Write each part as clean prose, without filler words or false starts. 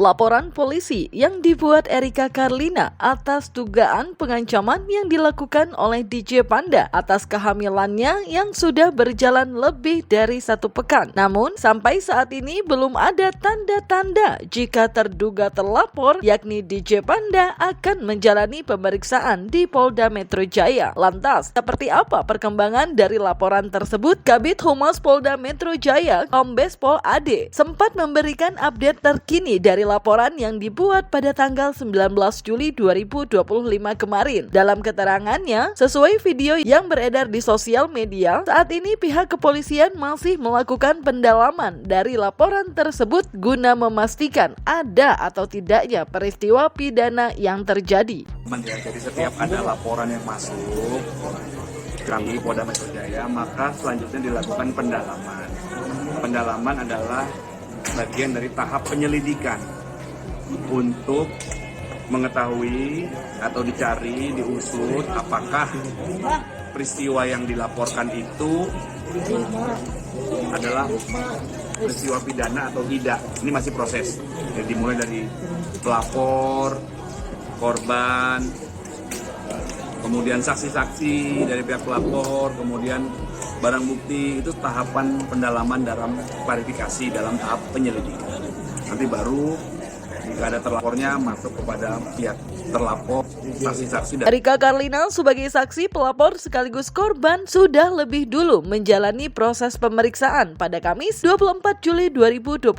Laporan polisi yang dibuat Erika Karlina atas dugaan pengancaman yang dilakukan oleh DJ Panda atas kehamilannya yang sudah berjalan lebih dari 1 pekan. Namun, sampai saat ini belum ada tanda-tanda jika terduga terlapor, yakni DJ Panda, akan menjalani pemeriksaan di Polda Metro Jaya. Lantas, seperti apa perkembangan dari laporan tersebut? Kabid Humas Polda Metro Jaya, Kombes Pol Ade, sempat memberikan update terkini dari laporan yang dibuat pada tanggal 19 Juli 2025 kemarin. Dalam keterangannya, sesuai video yang beredar di sosial media, saat ini pihak kepolisian masih melakukan pendalaman dari laporan tersebut guna memastikan ada atau tidaknya peristiwa pidana yang terjadi. Jadi setiap ada laporan yang masuk kami Polda Metro Jaya, maka selanjutnya dilakukan pendalaman. Pendalaman adalah bagian dari tahap penyelidikan untuk mengetahui atau dicari, diusut apakah peristiwa yang dilaporkan itu adalah peristiwa pidana atau tidak. Ini masih proses. Jadi dimulai dari pelapor, korban, kemudian saksi-saksi dari pihak pelapor, kemudian barang bukti. Itu tahapan pendalaman dalam klarifikasi dalam tahap penyelidikan. Nanti baru jika ada terlapornya masuk kepada pihak terlapor, saksi-saksi. Erika Karlina sebagai saksi pelapor sekaligus korban sudah lebih dulu menjalani proses pemeriksaan pada Kamis 24 Juli 2025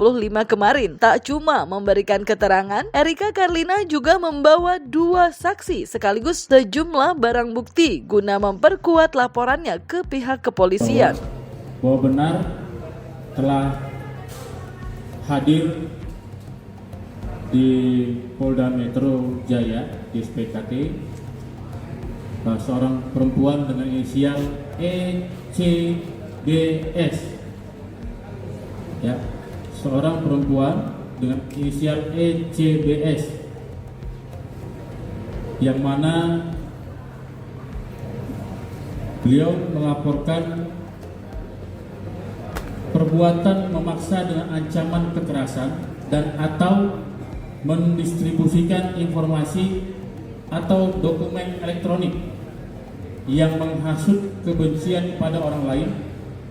kemarin. Tak cuma memberikan keterangan, Erika Karlina juga membawa 2 saksi sekaligus sejumlah barang bukti guna memperkuat laporannya ke pihak kepolisian. Bahwa benar telah hadir di Polda Metro Jaya di SPKT seorang perempuan dengan inisial ECBS, ya, seorang perempuan dengan inisial ECBS yang mana beliau melaporkan perbuatan memaksa dengan ancaman kekerasan dan atau mendistribusikan informasi atau dokumen elektronik yang menghasut kebencian pada orang lain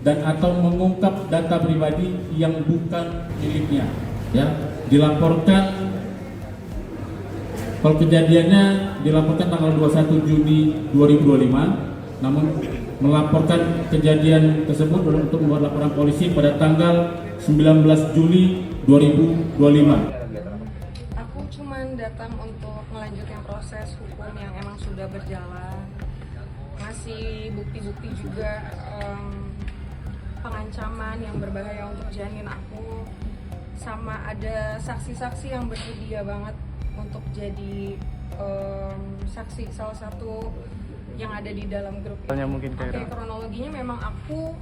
dan atau mengungkap data pribadi yang bukan miliknya. Ya, dilaporkan, kalau kejadiannya dilaporkan tanggal 21 Juni 2025, namun melaporkan kejadian tersebut untuk membuat laporan polisi pada tanggal 19 Juli 2025. Datang untuk melanjutkan proses hukum yang emang sudah berjalan, ngasih bukti-bukti juga pengancaman yang berbahaya untuk janin aku, sama ada saksi-saksi yang bersedia banget untuk jadi saksi salah satu yang ada di dalam grup ini. Mungkin Oke, kronologinya memang aku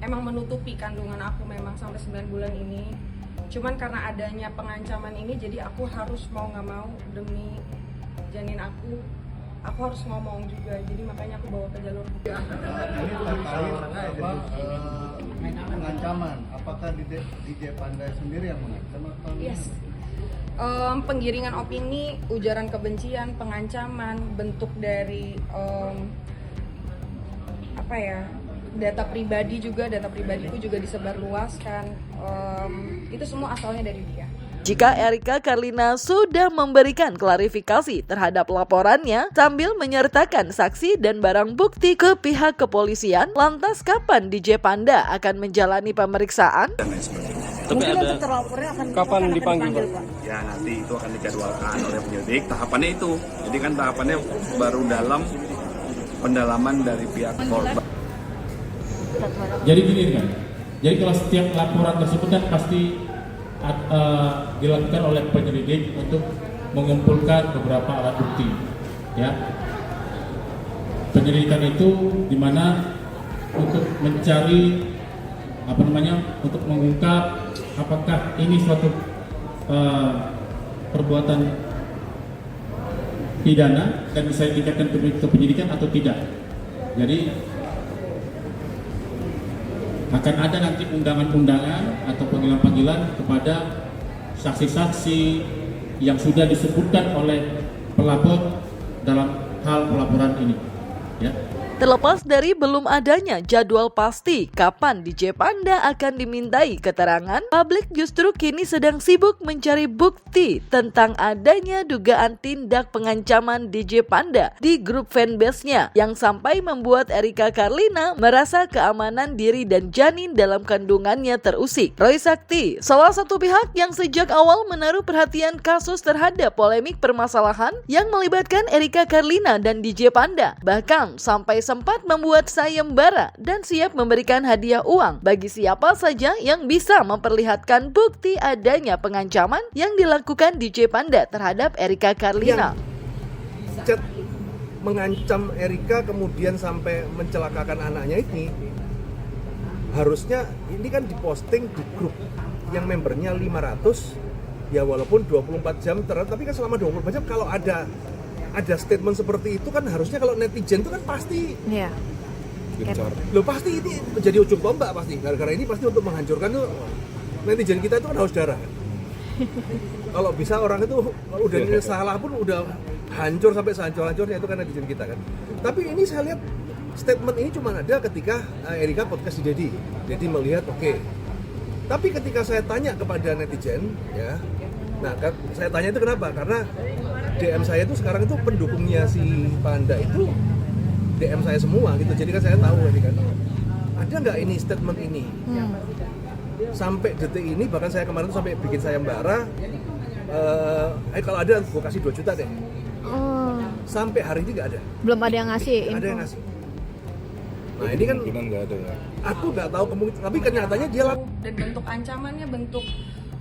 emang menutupi kandungan aku memang sampai 9 bulan ini. Cuman karena adanya pengancaman ini, jadi aku harus mau nggak mau demi janin aku harus ngomong juga. Jadi makanya aku bawa ke jalur hukum. Ini pengancaman, apakah DJ Panda sendiri yang mengancam atau? Yes. Penggiringan opini, ujaran kebencian, pengancaman, bentuk dari data pribadi juga, data pribadiku juga disebarluaskan. Itu semua asalnya dari dia. Jika Erika Karlina sudah memberikan klarifikasi terhadap laporannya sambil menyertakan saksi dan barang bukti ke pihak kepolisian, lantas kapan DJ Panda akan menjalani pemeriksaan? Tapi ada kapan dipanggil, Pak? Ya, nanti itu akan dijadwalkan oleh penyidik. Tahapannya itu. Jadi kan tahapannya baru dalam pendalaman dari pihak korban. Jadi gini kan, jadi kalau setiap laporan tersebut kan pasti dilakukan oleh penyelidik untuk mengumpulkan beberapa alat bukti, ya. Penyelidikan itu dimana untuk mencari untuk mengungkap apakah ini suatu perbuatan pidana dan bisa ditingkatkan ke penyidikan atau tidak. Jadi akan ada nanti undangan-undangan atau panggilan-panggilan kepada saksi-saksi yang sudah disebutkan oleh pelapor dalam hal pelaporan ini. Ya. Terlepas dari belum adanya jadwal pasti kapan DJ Panda akan dimintai keterangan, publik justru kini sedang sibuk mencari bukti tentang adanya dugaan tindak pengancaman DJ Panda di grup fanbase-nya yang sampai membuat Erika Karlina merasa keamanan diri dan janin dalam kandungannya terusik. Roy Sakti, salah satu pihak yang sejak awal menaruh perhatian kasus terhadap polemik permasalahan yang melibatkan Erika Karlina dan DJ Panda, bahkan sampai sempat membuat sayembara dan siap memberikan hadiah uang bagi siapa saja yang bisa memperlihatkan bukti adanya pengancaman yang dilakukan DJ Panda terhadap Erika Karlina. Chat mengancam Erika kemudian sampai mencelakakan anaknya ini, harusnya ini kan diposting di grup yang membernya 500, ya walaupun 24 jam tapi kan selama 24 jam kalau ada statement seperti itu kan harusnya kalau netizen itu kan pasti loh pasti ini menjadi ujung tombak pasti, gara-gara ini pasti untuk menghancurkan tuh netizen kita itu kan haus darah kan? Kalau bisa orang itu kalau udah salah pun udah hancur sampai sehancur-hancurnya itu kan netizen kita kan. Tapi ini saya lihat statement ini cuma ada ketika Erika podcast di Dedi melihat oke. Tapi ketika saya tanya kepada netizen ya, nah saya tanya itu kenapa? Karena DM saya itu sekarang itu pendukungnya si Panda itu DM saya semua gitu, jadi kan saya tahu ini kan ada nggak ini statement ini sampai detik ini, bahkan saya kemarin tuh sampai bikin sayembara kalau ada gue kasih 2 juta deh. Sampai hari ini nggak ada, belum ada yang ngasih nggak ada yang ngasih. Nah ini kan nggak ada ya, aku nggak tahu kemungkinan, tapi kenyataannya dia dan bentuk ancamannya,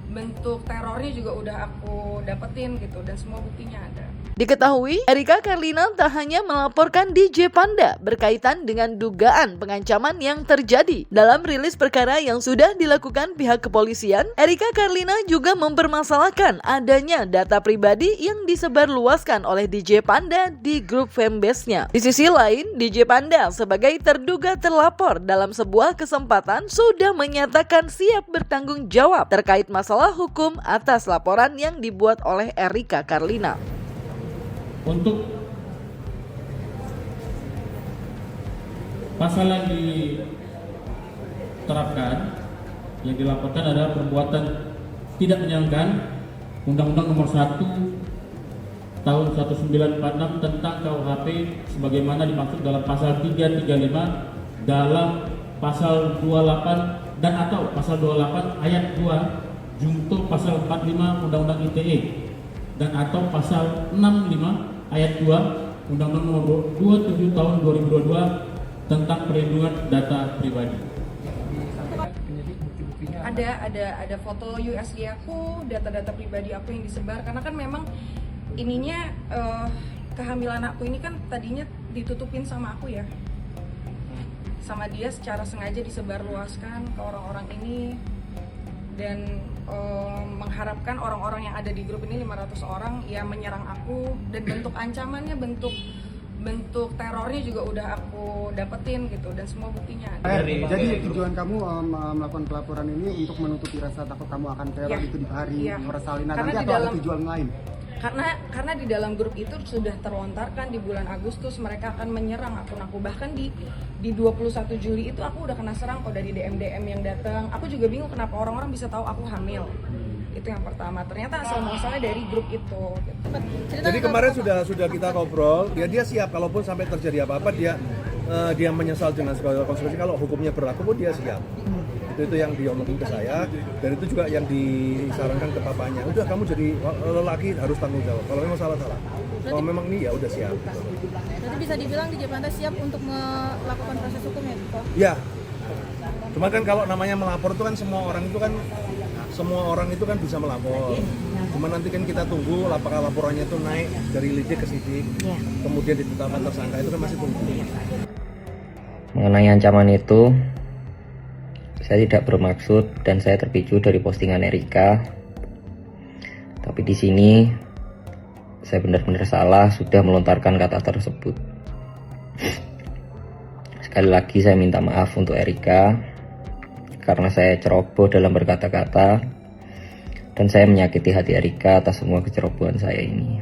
bentuk terornya juga udah aku dapetin gitu, dan semua buktinya ada. Diketahui, Erika Karlina tak hanya melaporkan DJ Panda berkaitan dengan dugaan pengancaman yang terjadi. Dalam rilis perkara yang sudah dilakukan pihak kepolisian, Erika Karlina juga mempermasalahkan adanya data pribadi yang disebarluaskan oleh DJ Panda di grup fanbase-nya. Di sisi lain, DJ Panda sebagai terduga terlapor dalam sebuah kesempatan sudah menyatakan siap bertanggung jawab terkait masalah hukum atas laporan yang dibuat oleh Erika Karlina. Untuk pasal yang diterapkan, yang dilaporkan adalah perbuatan tidak menjalankan Undang-Undang Nomor 1 Tahun 1946 tentang KUHP sebagaimana dimaksud dalam pasal 335 dalam pasal 28 dan atau pasal 28 ayat 2 junto pasal 45 Undang-Undang ITE dan atau pasal 65 ayat 2 Undang-Undang Nomor 27 Tahun 2022 tentang perlindungan data pribadi. Ada foto USD aku, data-data pribadi aku yang disebar, karena kan memang ininya kehamilan aku ini kan tadinya ditutupin sama aku ya, sama dia secara sengaja disebarluaskan ke orang-orang ini, dan mengharapkan orang-orang yang ada di grup ini 500 orang yang menyerang aku, dan bentuk ancamannya, bentuk terornya juga udah aku dapetin gitu, dan semua buktinya ada. Jadi tujuan kamu melakukan pelaporan ini untuk menutupi rasa takut kamu akan teror itu di hari Salina nanti, atau ada tujuan lain? Karena di dalam grup itu sudah terlontarkan di bulan Agustus mereka akan menyerang akun aku. Bahkan di 21 Juli itu aku udah kena serang kok dari DM yang datang. Aku juga bingung kenapa orang-orang bisa tahu aku hamil. Itu yang pertama. Ternyata asal muasalnya dari grup itu. Gitu. Jadi kemarin sudah kita ngobrol, dia siap kalaupun sampai terjadi apa-apa dia menyesal dengan segala konsekuensi, kalau hukumnya berlaku pun dia siap. Itu yang diomongin ke saya, dan itu juga yang disarankan ke papanya. Udah, kamu jadi lelaki harus tanggung jawab. Kalau memang salah. Kalau memang ini ya udah siap. Berarti bisa dibilang DJ Panda siap untuk melakukan proses hukum ya, Pak? Ya. Cuma kan kalau namanya melapor itu kan semua orang itu kan bisa melapor. Cuma nanti kan kita tunggu apakah laporannya itu naik dari lidik ke sidik, kemudian ditetapkan tersangka, itu kan masih tunggu. Mengenai ancaman itu, saya tidak bermaksud dan saya terpicu dari postingan Erika. Tapi di sini saya benar-benar salah sudah melontarkan kata tersebut. Sekali lagi saya minta maaf untuk Erika karena saya ceroboh dalam berkata-kata dan saya menyakiti hati Erika atas semua kecerobohan saya ini.